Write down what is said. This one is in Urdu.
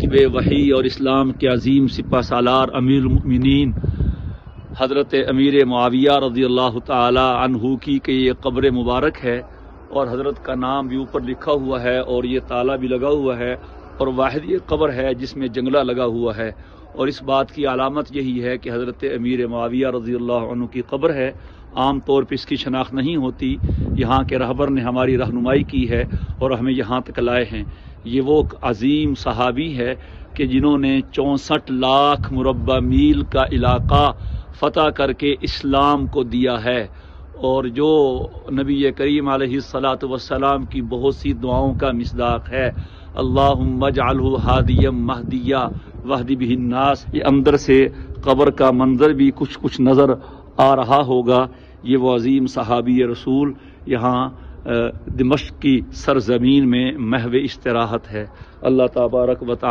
کاتب وحی اور اسلام کے عظیم سپہ سالار امیر المؤمنین حضرت امیر معاویہ رضی اللہ تعالی عنہ کی کہ یہ قبر مبارک ہے، اور حضرت کا نام بھی اوپر لکھا ہوا ہے اور یہ تالا بھی لگا ہوا ہے، اور واحد یہ قبر ہے جس میں جنگلہ لگا ہوا ہے۔ اور اس بات کی علامت یہی ہے کہ حضرت امیر معاویہ رضی اللہ عنہ کی قبر ہے۔ عام طور پہ اس کی شناخت نہیں ہوتی، یہاں کے رہبر نے ہماری رہنمائی کی ہے اور ہمیں یہاں تک لائے ہیں۔ یہ وہ عظیم صحابی ہے کہ جنہوں نے 64 لاکھ مربع میل کا علاقہ فتح کر کے اسلام کو دیا ہے، اور جو نبی کریم علیہ الصلاۃ والسلام کی بہت سی دعاؤں کا مصداق ہے، اللہم اجعلہ ہادیا مہدیا واہد بہ الناس۔ یہ اندر سے قبر کا منظر بھی کچھ نظر آ رہا ہوگا۔ یہ وہ عظیم صحابی رسول یہاں دمشق کی سرزمین میں محو استراحت ہے۔ اللہ تبارک و تعالی